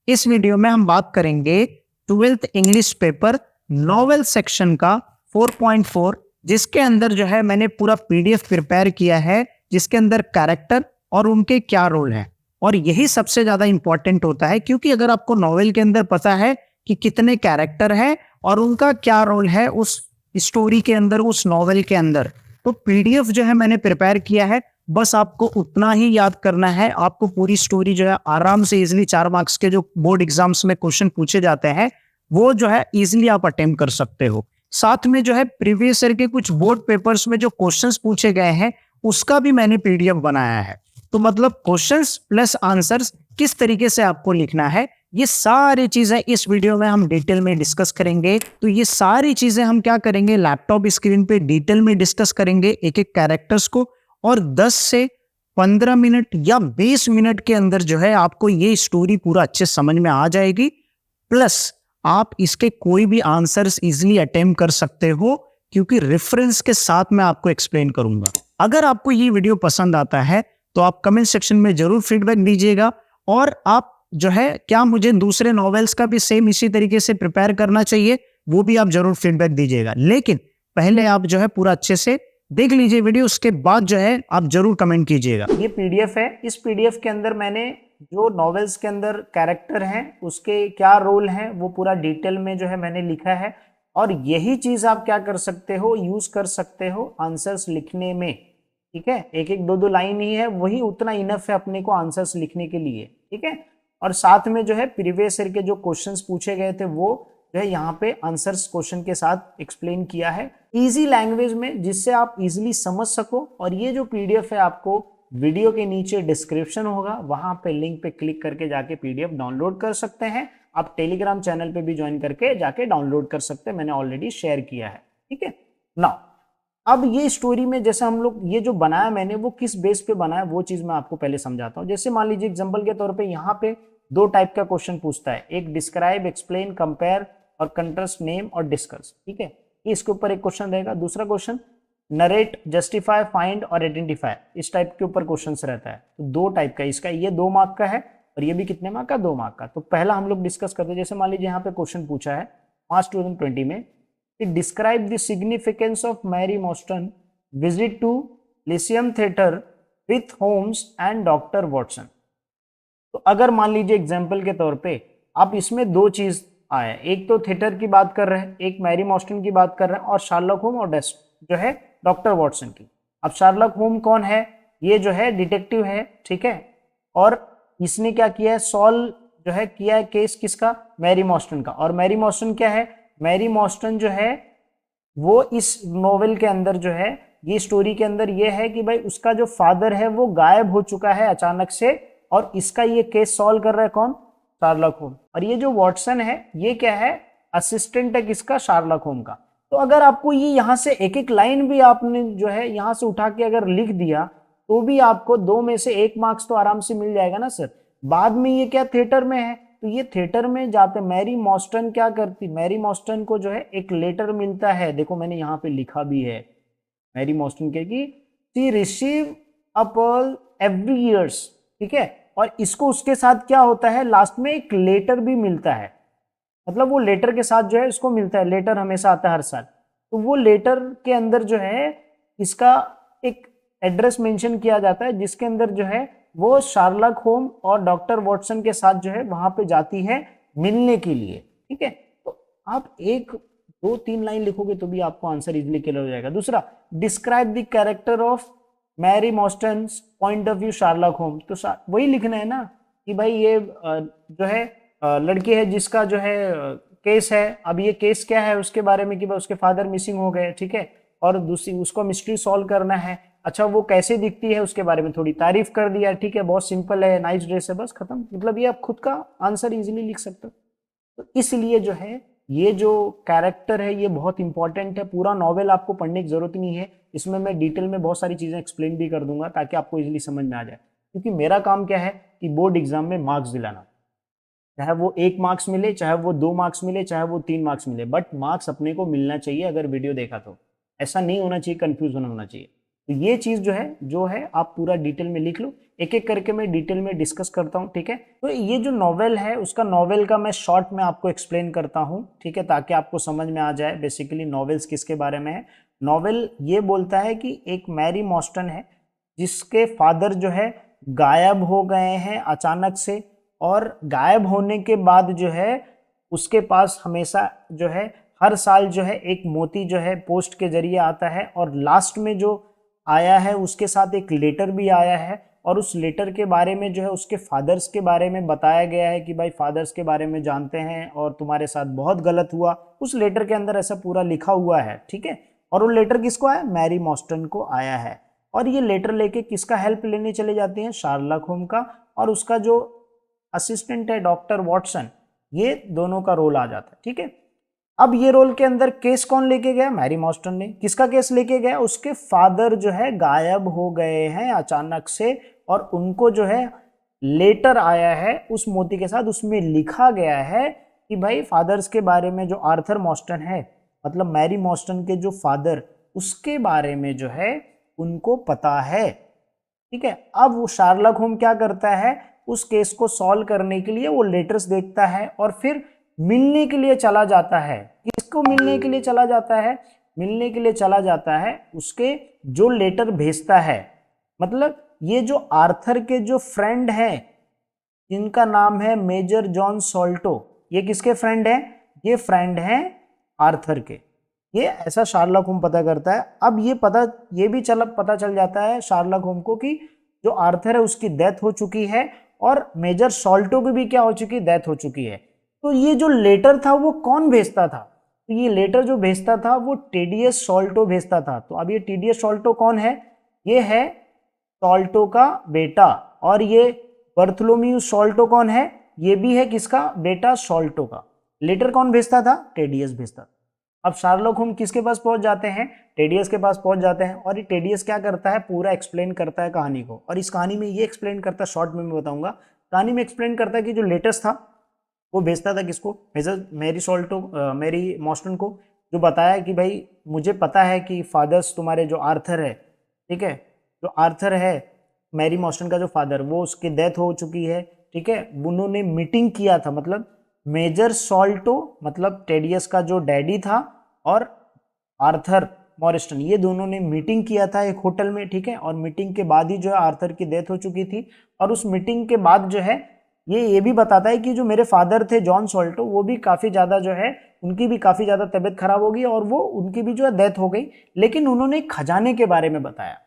इस वीडियो में हम बात करेंगे 12th English paper novel section का 4.4, जिसके अंदर जो है मैंने पूरा पीडीएफ प्रिपेयर किया है, जिसके अंदर कैरेक्टर और उनके क्या रोल है। और यही सबसे ज्यादा इंपॉर्टेंट होता है, क्योंकि अगर आपको नॉवेल के अंदर पता है कि कितने कैरेक्टर हैं और उनका क्या रोल है उस स्टोरी के अंदर, उस नॉवेल के अंदर, तो पीडीएफ जो है मैंने प्रिपेयर किया है। बस आपको उतना ही याद करना है। आपको पूरी स्टोरी जो है आराम से इजिली 4 मार्क्स के जो बोर्ड एग्जाम्स में क्वेश्चन पूछे जाते हैं वो जो है इजिली आप अटेम्प्ट कर सकते हो। साथ में जो है प्रीवियस ईयर के कुछ बोर्ड पेपर्स में जो क्वेश्चंस पूछे गए हैं उसका भी मैंने पीडीएफ बनाया है। तो मतलब क्वेश्चंस प्लस आंसर्स किस तरीके से आपको लिखना है, ये सारी चीजें इस वीडियो में हम डिटेल में डिस्कस करेंगे। तो ये सारी चीजें हम क्या करेंगे, लैपटॉप स्क्रीन पे डिटेल में डिस्कस करेंगे एक एक कैरेक्टर्स को, और 10 से 15 मिनट या 20 मिनट के अंदर जो है आपको ये स्टोरी पूरा अच्छे समझ में आ जाएगी। प्लस आप इसके कोई भी आंसर्स इजीली अटेम्प्ट कर सकते हो, क्योंकि रेफरेंस के साथ मैं आपको एक्सप्लेन करूंगा। अगर आपको ये वीडियो पसंद आता है तो आप कमेंट सेक्शन में जरूर फीडबैक दीजिएगा, और आप जो है क्या मुझे दूसरे नॉवेल्स का भी सेम इसी तरीके से प्रिपेयर करना चाहिए वो भी आप जरूर फीडबैक दीजिएगा। लेकिन पहले आप जो है पूरा अच्छे से देख लीजिए वीडियो, उसके बाद जो है आप जरूर कमेंट कीजिएगा। ये पीडीएफ है, इस पीडीएफ के अंदर मैंने जो नॉवेल्स के अंदर कैरेक्टर हैं उसके क्या रोल हैं वो पूरा डिटेल में जो है मैंने लिखा है। और यही चीज आप क्या कर सकते हो, यूज कर सकते हो आंसर्स लिखने में। ठीक है, एक एक दो दो लाइन ही है, वही उतना इनफ है अपने को आंसर्स लिखने के लिए। ठीक है, और साथ में जो है प्रीवियस ईयर के जो क्वेश्चंस पूछे गए थे वो जो है यहाँ पे आंसर्स क्वेश्चन के साथ एक्सप्लेन किया है इजी लैंग्वेज में, जिससे आप इजीली समझ सको। और ये जो पीडीएफ है आपको वीडियो के नीचे डिस्क्रिप्शन होगा, वहां पे लिंक पे क्लिक करके जाके पीडीएफ डाउनलोड कर सकते हैं। आप टेलीग्राम चैनल पे भी ज्वाइन करके जाके डाउनलोड कर सकते हैं, मैंने ऑलरेडी शेयर किया है। ठीक है ना, अब ये स्टोरी में जैसे हम लोग ये जो बनाया मैंने वो किस बेस पे बनाया वो चीज मैं आपको पहले समझाता हूँ। जैसे मान लीजिए एग्जांपल के तौर पे यहाँ पे दो टाइप का क्वेश्चन पूछता है, एक डिस्क्राइब, एक्सप्लेन, कंपेयर और कंट्रास्ट नेम और डिस्कस। ठीक है, इसके ऊपर एक क्वेश्चन रहेगा। दूसरा क्वेश्चन नरेट, जस्टिफाई, फाइंड और आइडेंटिफाई, इस टाइप के ऊपर क्वेश्चन रहता है। तो दो टाइप का, इसका ये 2 मार्क का है और ये भी कितने मार्क का, 2 मार्क का। तो पहला हम लोग डिस्कस करते हैं। जैसे मान लीजिए यहाँ पे क्वेश्चन पूछा है मार्च 2020 में, describe the significance of Mary Morstan visit to Lyceum theatre with Holmes and doctor Watson. तो अगर मान लीजिए एग्जाम्पल के तौर पे आप इसमें दो चीज आए, एक तो थिएटर की बात कर रहे हैं, एक मैरी मॉस्टन की बात कर रहे हैं, और शार्लक होम और जो है डॉक्टर वॉटसन की। अब शार्लक होम कौन है, ये जो है डिटेक्टिव है। ठीक है, और इसने क्या किया है, सॉल्व जो है किया है केस किसका, मैरी मॉस्टन का। और मैरी मॉस्टन क्या है, मैरी मॉस्टन जो है वो इस नोवेल के अंदर जो है, ये स्टोरी के अंदर ये है कि भाई उसका जो फादर है वो गायब हो चुका है अचानक से, और इसका ये केस सॉल्व कर रहा है कौन, शार्लक होम। और ये जो वॉटसन है ये क्या है, असिस्टेंट है किसका, शार्लक होम का। तो अगर आपको ये यहाँ से एक एक लाइन भी आपने जो है यहाँ से उठा के अगर लिख दिया तो भी आपको 2 में से 1 मार्क्स तो आराम से मिल जाएगा ना सर। बाद में ये क्या थिएटर में है, तो ये थिएटर में जाते मैरी मॉस्टन क्या करती, मैरी मॉस्टन को जो है एक लेटर मिलता है, देखो मैंने यहाँ पे लिखा भी है मैरी मॉस्टन के कि she receive a pearl every years. ठीक है, और इसको उसके साथ क्या होता है, लास्ट में एक लेटर भी मिलता है, मतलब वो लेटर के साथ जो है इसको मिलता है, लेटर हमेशा आता है हर साल। तो वो लेटर के अंदर जो है इसका एक एड्रेस मेंशन किया जाता है, जिसके अंदर जो है वो शार्लक होम और डॉक्टर वॉटसन के साथ जो है वहां पे जाती है मिलने के लिए। ठीक है, तो आप 1 2 3 लाइन लिखोगे तो भी आपको आंसर इजिली क्लियर हो जाएगा। दूसरा, describe the character of Mary Morstan point of view Sherlock होम, तो वही लिखना है ना कि भाई ये जो है लड़की है जिसका जो है केस है। अब ये केस क्या है उसके बारे में कि भाई उसके फादर मिसिंग हो गए। ठीक है, और दूसरी उसको मिस्ट्री सॉल्व करना है। अच्छा, वो कैसे दिखती है उसके बारे में थोड़ी तारीफ कर दिया। ठीक है, बहुत सिंपल है, नाइस ड्रेस है, बस खत्म। मतलब ये आप खुद का आंसर इजीली लिख सकते हो। तो इसलिए जो है ये जो कैरेक्टर है ये बहुत इंपॉर्टेंट है। पूरा नॉवेल आपको पढ़ने की जरूरत नहीं है, इसमें मैं डिटेल में बहुत सारी चीजें एक्सप्लेन भी कर दूंगा ताकि आपको इजीली समझ में आ जाए। क्योंकि मेरा काम क्या है कि बोर्ड एग्जाम में मार्क्स दिलाना, चाहे वो 1 मार्क्स मिले, चाहे वो 2 मार्क्स मिले, चाहे वो 3 मार्क्स मिले, बट मार्क्स अपने को मिलना चाहिए। अगर वीडियो देखा तो ऐसा नहीं होना चाहिए, कंफ्यूजन होना चाहिए। तो ये चीज जो है आप पूरा डिटेल में लिख लो। एक एक करके मैं डिटेल में डिस्कस करता हूँ, ठीक है। तो ये जो नॉवेल है उसका नॉवेल का मैं शॉर्ट में आपको एक्सप्लेन करता हूँ, ठीक है, ताकि आपको समझ में आ जाए बेसिकली नॉवेल्स किसके बारे में है। नॉवेल ये बोलता है कि एक मैरी मॉस्टन है जिसके फादर जो है गायब हो गए हैं अचानक से, और गायब होने के बाद जो है उसके पास हमेशा जो है हर साल जो है एक मोती जो है पोस्ट के जरिए आता है, और लास्ट में जो आया है उसके साथ एक लेटर भी आया है, और उस लेटर के बारे में जो है उसके फादर्स के बारे में बताया गया है कि भाई फादर्स के बारे में जानते हैं और तुम्हारे साथ बहुत गलत हुआ, उस लेटर के अंदर ऐसा पूरा लिखा हुआ है, ठीक है। और वो लेटर किसको आया, मैरी मॉस्टन को आया है। और ये लेटर लेके किसका हेल्प लेने चले जाते हैं, शार्लक होम का, और उसका जो असिस्टेंट है डॉक्टर वॉटसन, ये दोनों का रोल आ जाता है, ठीक है। अब ये रोल के अंदर केस कौन लेके गया, मैरी मॉस्टन ने। किसका केस लेके गया, उसके फादर जो है गायब हो गए हैं अचानक से, और उनको जो है लेटर आया है उस मोती के साथ, उसमें लिखा गया है कि भाई फादर्स के बारे में, जो आर्थर मॉस्टन है मतलब मैरी मॉस्टन के जो फादर, उसके बारे में जो है उनको पता है, ठीक है। अब वो शार्लक होम क्या करता है, उस केस को सॉल्व करने के लिए वो लेटर्स देखता है और फिर मिलने के लिए चला जाता है। किसको मिलने के लिए चला जाता है, मिलने के लिए चला जाता है उसके जो लेटर भेजता है, मतलब ये जो आर्थर के जो फ्रेंड हैं जिनका नाम है मेजर जॉन सॉल्टो, ये किसके फ्रेंड हैं, ये फ्रेंड हैं आर्थर के। ये ऐसा शार्लक होम पता करता है। अब ये भी पता चल जाता है शार्लक होम को कि जो आर्थर है उसकी डेथ हो चुकी है, और मेजर सॉल्टो की भी क्या हो चुकी है, डेथ हो चुकी है। तो ये जो लेटर था वो कौन भेजता था, तो ये लेटर जो भेजता था वो टेडियस सॉल्टो भेजता था। तो अब ये टेडियस सॉल्टो कौन है, ये है सॉल्टो का बेटा, और ये बर्थोलोम्यू सॉल्टो कौन है, ये भी है किसका बेटा, सॉल्टो का। लेटर कौन भेजता था, टेडियस भेजता था। अब शार्लक होम किसके पास पहुंच जाते हैं, टेडियस के पास पहुंच जाते हैं, और ये टेडियस क्या करता है, पूरा एक्सप्लेन करता है कहानी को। और इस कहानी में ये एक्सप्लेन करता है, शॉर्ट में मैं बताऊंगा, कहानी में एक्सप्लेन करता है कि जो लेटेस्ट था वो भेजता था किसको, मेजर मैरी मॉस्टन को, जो बताया कि भाई मुझे पता है कि फादर्स तुम्हारे जो आर्थर है, ठीक है, जो आर्थर है मैरी मॉस्टन का जो फादर, वो उसकी डेथ हो चुकी है, ठीक है। उन्होंने मीटिंग किया था, मतलब मेजर सॉल्टो मतलब टेडियस का जो डैडी था, और आर्थर मॉरिस्टन, ये दोनों ने मीटिंग किया था एक होटल में, ठीक है। और मीटिंग के बाद ही जो है आर्थर की डेथ हो चुकी थी, और उस मीटिंग के बाद जो है ये भी बताता है कि जो मेरे फादर थे जॉन सॉल्टो, वो भी काफ़ी ज़्यादा जो है उनकी भी काफ़ी ज़्यादा तबीयत खराब हो गई, और वो उनकी भी जो है डेथ हो गई। लेकिन उन्होंने खजाने के बारे में बताया,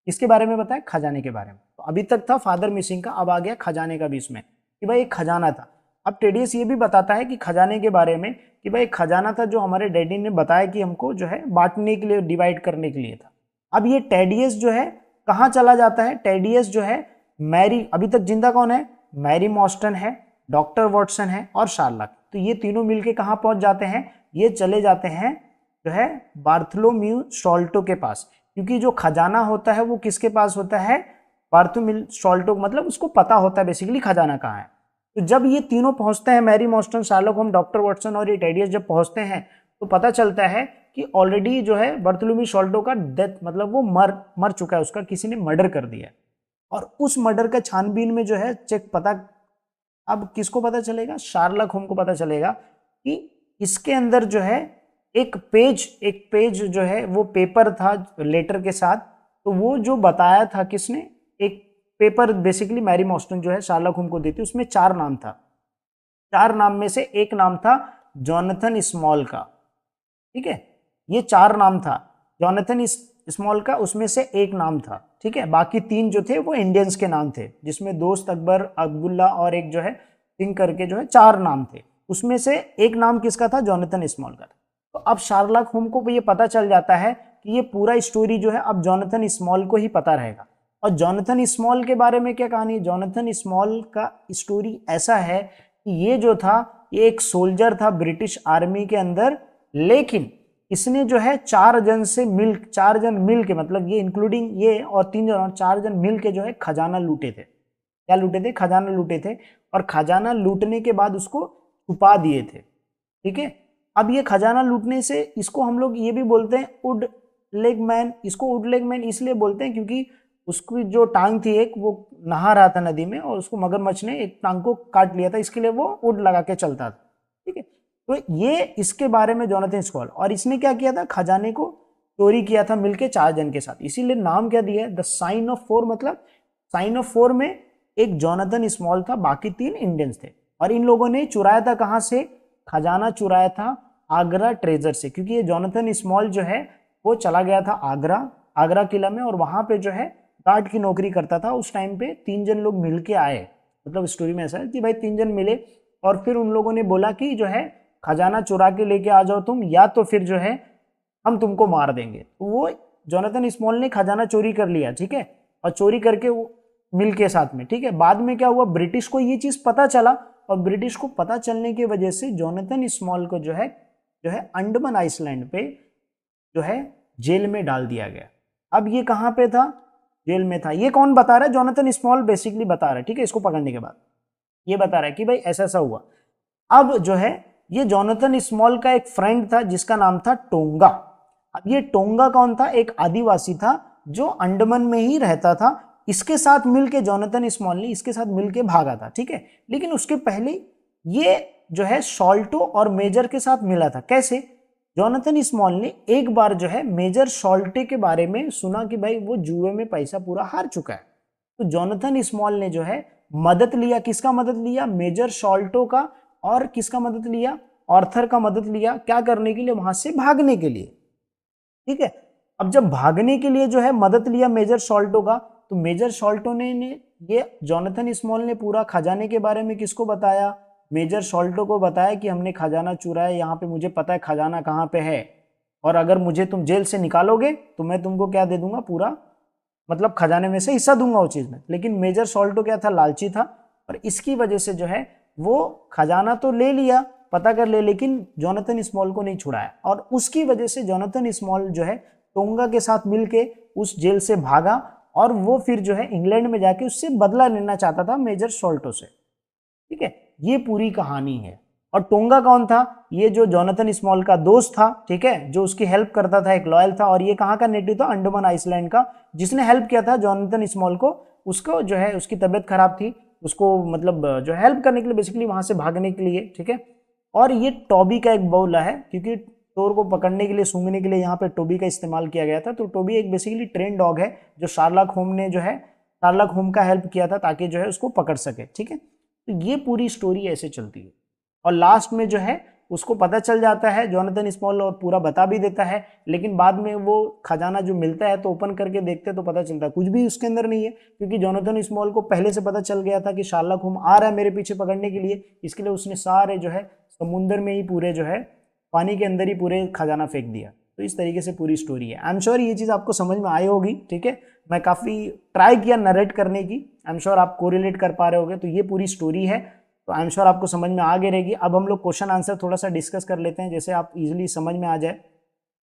इसके बारे में बताया, खजाने के बारे में। तो अभी तक था फादर मिसिंग का, अब आ गया खजाने का भी इसमें, कि भाई एक खजाना था। अब टेडियस ये भी बताता है कि खजाने के बारे में, कि भाई खजाना था जो हमारे डैडी ने बताया कि हमको जो है बांटने के लिए, डिवाइड करने के लिए था। अब ये टेडियस जो है कहाँ चला जाता है, टेडियस जो है मैरी, अभी तक जिंदा कौन है, मैरी मॉस्टन है, डॉक्टर वॉटसन है और शार्लक, तो ये तीनों मिलके कहाँ पहुंच जाते हैं, ये चले जाते हैं जो है बार्थोलोम्यू सॉल्टो के पास। क्योंकि जो खजाना होता है वो किसके पास होता है, बार्थोलोम्यू सॉल्टो, मतलब उसको पता होता है बेसिकली खजाना कहाँ है। तो जब ये तीनों पहुंचते हैं, मैरी मॉस्टन, शार्लक होम, डॉक्टर वॉटसन और ये टेडियस जब पहुंचते हैं, तो पता चलता है कि ऑलरेडी जो है बार्थोलोम्यू सॉल्टो का डेथ, मतलब वो मर चुका है, उसका किसी ने मर्डर कर दिया है। और उस मर्डर का छानबीन में जो है चेक पता, अब किसको पता चलेगा, शार्लक होम को पता चलेगा कि इसके अंदर जो है एक पेज जो है वो पेपर था लेटर के साथ। तो वो जो बताया था किसने, एक पेपर बेसिकली मैरी मॉस्टन जो है शार्लक होम को देती, उसमें 4 नाम था, 4 नाम में से एक नाम था जॉनथन स्मॉल का, ठीक है। ये 4 नाम था जॉनथन स्मॉल का, उसमें से एक नाम था, ठीक है। बाकी 3 जो थे वो इंडियंस के नाम थे, जिसमें दोस्त अकबर, अब्दुल्ला और एक जो है सिंह करके जो है 4 नाम थे। उसमें से एक नाम किसका था, जॉनथन स्मॉल का। तो अब शार्लक होम को ये पता चल जाता है कि ये पूरा स्टोरी जो है अब जॉनथन स्मॉल को ही पता रहेगा। और जॉनथन स्मॉल के बारे में क्या कहानी, जॉनथन स्मॉल का स्टोरी ऐसा है कि ये जो था, ये एक सोल्जर था ब्रिटिश आर्मी के अंदर, लेकिन इसने जो है 4 जन मिल के, मतलब ये इंक्लूडिंग ये और 3 जन, 4 जन मिल के जो है खजाना लूटे थे। क्या लूटे थे, खजाना लूटे थे। और खजाना लूटने के बाद उसको छुपा दिए थे, ठीक है। अब ये खजाना लूटने से इसको हम लोग ये भी बोलते हैं वुड लेग मैन। इसको वुड लेग मैन इसलिए बोलते हैं क्योंकि उसकी जो टांग थी एक, वो नहा रहा था नदी में और उसको मगरमच्छ ने एक टांग को काट लिया था, इसके लिए वो वुड लगा के चलता था, ठीक है। तो ये इसके बारे में जोनाथन स्मॉल, और इसने क्या किया था, खजाने को चोरी किया था मिलके 4 जन के साथ, इसीलिए नाम क्या दिया है, द साइन ऑफ 4, मतलब साइन ऑफ 4 में एक जोनाथन स्मॉल था, बाकी 3 इंडियंस थे। और इन लोगों ने चुराया था कहां से, खजाना चुराया था आगरा ट्रेजर से, क्योंकि ये जोनाथन स्मॉल जो है वो चला गया था आगरा किला में, और वहां पे जो है गार्ड की नौकरी करता था। उस टाइम पे 3 जन लोग मिलके आए, मतलब स्टोरी में ऐसा है कि भाई 3 जन मिले और फिर उन लोगों ने बोला कि जो है खजाना चुरा के लेके आ जाओ तुम, या तो फिर जो है हम तुमको मार देंगे। तो वो जोनाथन स्मॉल ने खजाना चोरी कर लिया, ठीक है, और चोरी करके वो मिल के साथ में, ठीक है। बाद में क्या हुआ, ब्रिटिश को ये चीज पता चला, और ब्रिटिश को पता चलने की वजह से जोनाथन स्मॉल को जो है अंडमान आइसलैंड पे जो है जेल में डाल दिया गया। अब ये कहां पे था, जेल में था। ये कौन बता रहा है, जोनाथन स्मॉल बेसिकली बता रहा है, ठीक है। इसको पकड़ने के बाद ये बता रहा है कि भाई ऐसा ऐसा हुआ। अब जो है ये जोनाथन स्मॉल का एक फ्रेंड था जिसका नाम था टोंगा। अब ये टोंगा कौन था, एक आदिवासी था जो अंडमान में ही रहता था। इसके साथ मिलके जोनाथन स्मॉल ने इसके साथ मिलके भागा था, ठीक है। लेकिन उसके पहले ये जो है सॉल्टो और मेजर के साथ मिला था। कैसे, जोनाथन स्मॉल ने एक बार जो है मेजर सॉल्टे के बारे में सुना कि भाई वो जुए में पैसा पूरा हार चुका है। तो जोनाथन स्मॉल ने जो है मदद लिया, किसका मदद लिया, मेजर सॉल्टो का, और किसका मदद लिया, ऑर्थर का मदद लिया, क्या करने के लिए, वहां से भागने के लिए, ठीक है। अब जब भागने के लिए जो है मदद लिया मेजर सॉल्टो का, तो मेजर सॉल्टो ने ये जोनाथन स्मॉल ने पूरा खजाने के बारे में किसको बताया, मेजर सॉल्टो को बताया कि हमने खजाना चुराया, यहाँ पे मुझे पता है खजाना कहाँ पे है, और अगर मुझे तुम जेल से निकालोगे तो मैं तुमको क्या दे दूंगा, पूरा मतलब खजाने में से हिस्सा दूंगा उस चीज में। लेकिन मेजर सॉल्टो क्या था, लालची था, और इसकी वजह से जो है वो खजाना तो ले लिया, पता कर ले, लेकिन जोनाथन स्मॉल को नहीं छुड़ाया। और उसकी वजह से जोनाथन स्मॉल जो है टोंगा के साथ मिलके उस जेल से भागा, और वो फिर जो है इंग्लैंड में जाके उससे बदला लेना चाहता था मेजर सॉल्टो से, ठीक है। ये पूरी कहानी है। और टोंगा कौन था, ये जो जोनाथन स्मॉल का दोस्त था, ठीक है, जो उसकी हेल्प करता था, एक लॉयल था। और ये कहाँ का नेटिव था, अंडमान आइसलैंड का, जिसने हेल्प किया था जोनाथन स्मॉल को। उसको जो है उसकी तबीयत खराब थी, उसको मतलब जो हेल्प करने के लिए, बेसिकली वहां से भागने के लिए, ठीक है। और ये टॉबी का एक बहुला है, क्योंकि चोर को पकड़ने के लिए, सूंघने के लिए यहाँ पे टोबी का इस्तेमाल किया गया था। तो टोबी एक बेसिकली ट्रेन डॉग है, जो शार्लक होम ने जो है शार्लक होम का हेल्प किया था ताकि जो है उसको पकड़ सके, ठीक है। तो ये पूरी स्टोरी ऐसे चलती है, और लास्ट में जो है उसको पता चल जाता है जोनाथन स्मॉल, और पूरा बता भी देता है। लेकिन बाद में वो खजाना जो मिलता है तो ओपन करके देखते तो पता चलता है कुछ भी उसके अंदर नहीं है, क्योंकि जोनाथन स्मॉल को पहले से पता चल गया था कि शार्लक होम आ रहा है मेरे पीछे पकड़ने के लिए। इसके लिए उसने सारे जो है समुंदर में ही पूरे जो है पानी के अंदर ही पूरे खजाना फेंक दिया। तो इस तरीके से पूरी स्टोरी है। आई एम श्योर ये चीज़ आपको समझ में आई होगी, ठीक है। मैं काफ़ी ट्राई किया नरेट करने की, आई एम श्योर आप कोरिलेट कर पा रहे होगे। तो ये पूरी स्टोरी है, तो आई एम श्योर आपको समझ में आ गई रहेगी। अब हम लोग क्वेश्चन आंसर थोड़ा सा डिस्कस कर लेते हैं, जैसे आप इजीली समझ में आ जाए।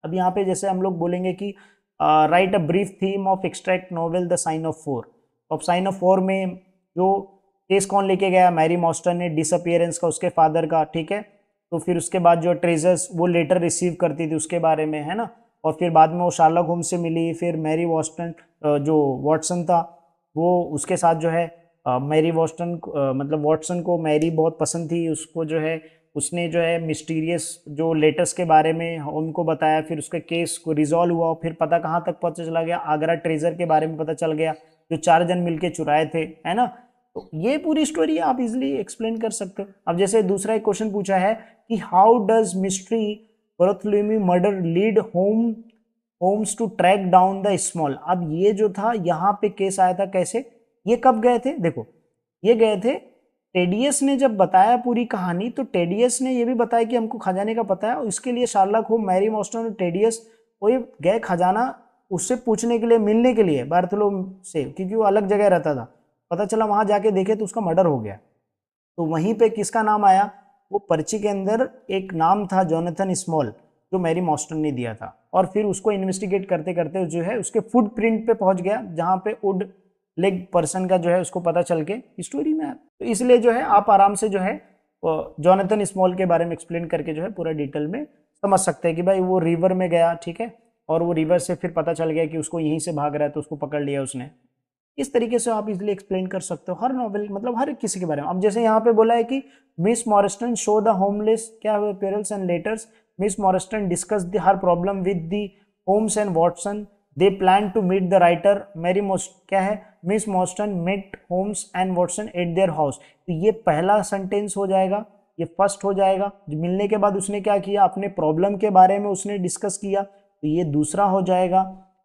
अब यहाँ पे जैसे हम लोग बोलेंगे कि write a brief theme of extract novel the sign of 4। अब साइन ऑफ 4 में जो केस कौन लेके गया, मैरी मॉस्टन ने, डिसअपियरेंस का उसके फादर का, ठीक है। तो फिर उसके बाद जो ट्रेजर्स वो लेटर रिसीव करती थी उसके बारे में, है ना। और फिर बाद में वो शार्लक होम्स से मिली, फिर मैरी वॉटसन जो वॉटसन था वो उसके साथ जो है मैरी वॉटसन मतलब वॉटसन को मैरी बहुत पसंद थी, उसको जो है उसने जो है मिस्टीरियस जो लेटर्स के बारे में उनको बताया। फिर उसके केस को रिजॉल्व हुआ, फिर पता कहाँ तक पता चला गया, आगरा ट्रेजर के बारे में पता चल गया जो 4 जन मिलके चुराए थे, है ना। तो ये पूरी स्टोरी आप इजिली एक्सप्लेन कर सकते हो। अब जैसे दूसरा एक क्वेश्चन पूछा है कि how does mystery Bartholomew murder lead Holmes to track down the small. अब ये जो था यहाँ पे केस आया था कैसे, ये कब गए थे, देखो ये गए थे टेडियस ने जब बताया पूरी कहानी, तो टेडियस ने ये भी बताया कि हमको खजाने का पता है, और इसके लिए शार्लक होम, मैरी मॉस्टन और टेडियस वो गए खजाना उससे पूछने के लिए, मिलने के लिए बार्थोलोम से, क्योंकि वो अलग जगह रहता था। पता चला वहां जाके देखे तो उसका मर्डर हो गया। तो वहीं पे किसका नाम आया, वो पर्ची के अंदर एक नाम था जोनाथन स्मॉल, जो मैरी मॉस्टन ने दिया था। और फिर उसको इन्वेस्टिगेट करते करते जो है उसके फुट प्रिंट पे पहुंच गया, जहां पे वुड लेग पर्सन का जो है उसको पता चल के स्टोरी में। तो इसलिए जो है आप आराम से जो है जोनाथन स्मॉल के बारे में एक्सप्लेन करके जो है पूरा डिटेल में समझ सकते हैं कि भाई वो रिवर में गया, ठीक है, और वो रिवर से फिर पता चल गया कि उसको यहीं से भाग रहा है, तो उसको पकड़ लिया उसने। इस तरीके से आप इजिली एक्सप्लेन कर सकते हो हर नॉवेल, मतलब हर किसी के बारे में। अब जैसे यहाँ पे बोला है कि मिस मॉरिस्टन शो द होमलेस क्या हुए pearls and letters, miss Morstan discuss the her problem with the Holmes and Watson, they plan to meet the writer, Mary Morstan क्या है, miss Morstan met Holmes and Watson at their house. तो ये पहला sentence हो जाएगा, ये first हो जाएगा। मिलने के बाद उसने क्या किया, अपने प्रॉब्लम के बारे में उसने डिस्कस किया, तो ये दूसरा हो जाएगा।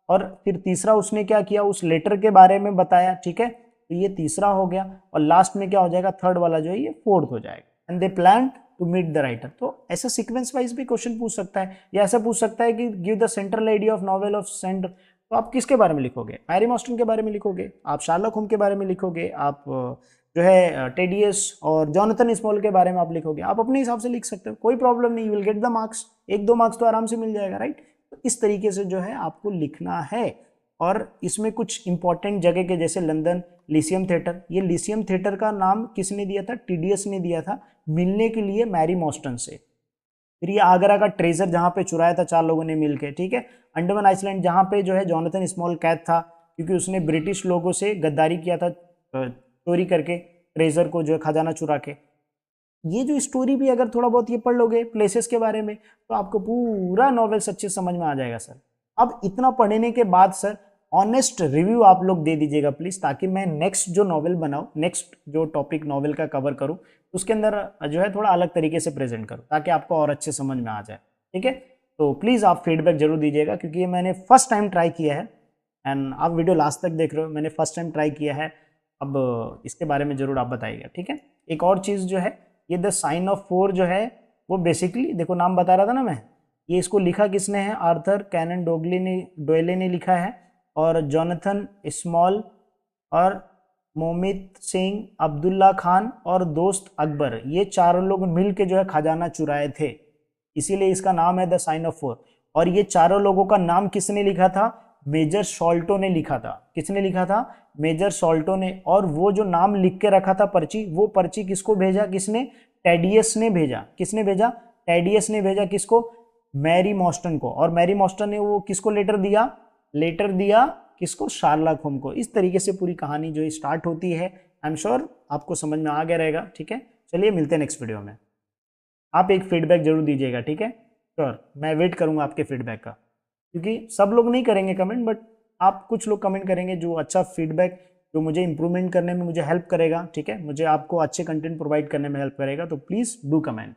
और फिर तीसरा उसने क्या किया, उस लेटर के बारे में बताया, ठीक है, तो ये तीसरा हो गया। और लास्ट में क्या हो जाएगा, थर्ड वाला जो है ये फोर्थ हो जाएगा। And they plan to meet the writer. तो ऐसा सीक्वेंस वाइज भी क्वेश्चन पूछ सकता है, या ऐसा पूछ सकता है कि give the central idea of novel of centre. तो आप किसके बारे में लिखोगे, मैरी मॉस्टन के बारे में लिखोगे, आप शार्लक होम के बारे में लिखोगे, आप जो है टेडियस और जॉनथन स्मॉल के बारे में आप लिखोगे, आप अपने हिसाब से लिख सकते हो, कोई प्रॉब्लम नहीं, you will get the marks, 1-2 marks तो आराम से मिल जाएगा, राइट। तो इस तरीके से जो है आपको लिखना है। और इसमें कुछ इंपॉर्टेंट जगह के जैसे लंदन लिसियम थिएटर, ये लिसियम थिएटर का नाम किसने दिया था, टीडीएस ने दिया था, मिलने के लिए मैरी मॉस्टन से। फिर ये आगरा का ट्रेजर जहां पे चुराया था 4 लोगों ने मिलकर, ठीक है। अंडमान आइसलैंड जहां पे जो है जॉनथन स्मॉल कैद था, क्योंकि उसने ब्रिटिश लोगों से गद्दारी किया था, चोरी करके ट्रेजर को जो है खजाना चुरा के। ये जो स्टोरी भी अगर थोड़ा बहुत ये पढ़ लोगे प्लेसेस के बारे में, तो आपको पूरा नॉवेल अच्छे समझ में आ जाएगा सर। अब इतना पढ़ने के बाद सर ऑनेस्ट रिव्यू आप लोग दे दीजिएगा प्लीज, ताकि मैं नेक्स्ट जो नॉवेल बनाऊं, नेक्स्ट जो टॉपिक नॉवेल का कवर करूं, उसके अंदर जो है थोड़ा अलग तरीके से प्रेजेंट करूं, ताकि आपको और अच्छे समझ में आ जाए, ठीक है। तो प्लीज आप फीडबैक जरूर दीजिएगा, क्योंकि ये मैंने फर्स्ट टाइम ट्राई किया है। एंड आप वीडियो लास्ट तक देख रहे हो, मैंने फर्स्ट टाइम ट्राई किया है। अब इसके बारे में जरूर आप बताइएगा, ठीक है। एक और चीज जो है, ये द साइन ऑफ 4 जो है वो बेसिकली देखो, नाम बता रहा था ना मैं, ये इसको लिखा किसने है, आर्थर कैनन डोयले ने लिखा है, और जॉनथन स्मॉल और मोमित सिंह, अब्दुल्ला खान और दोस्त अकबर, ये चारों लोग मिल के जो है खजाना चुराए थे, इसीलिए इसका नाम है द साइन ऑफ 4। और ये चारों लोगों का नाम किसने लिखा था, मेजर सॉल्टो ने लिखा था। किसने लिखा था, मेजर सॉल्टो ने। और वो जो नाम लिख के रखा था पर्ची, वो पर्ची किसको भेजा, किसने, टेडियस ने भेजा। किसने भेजा, टेडियस ने भेजा, किसको, मैरी मॉस्टन को। और मैरी मॉस्टन ने वो किसको लेटर दिया, लेटर दिया किसको, शार्लक होम को। इस तरीके से पूरी कहानी जो स्टार्ट होती है। आई एम श्योर आपको समझ में आ गया रहेगा, ठीक है। चलिए मिलते हैं नेक्स्ट वीडियो में। आप एक फीडबैक जरूर दीजिएगा, ठीक है। श्योर, मैं वेट करूंगा आपके फीडबैक का, क्योंकि सब लोग नहीं करेंगे कमेंट, बट आप कुछ लोग कमेंट करेंगे जो अच्छा फीडबैक, जो मुझे इंप्रूवमेंट करने में मुझे हेल्प करेगा, ठीक है, मुझे आपको अच्छे कंटेंट प्रोवाइड करने में हेल्प करेगा। तो प्लीज़ डू कमेंट।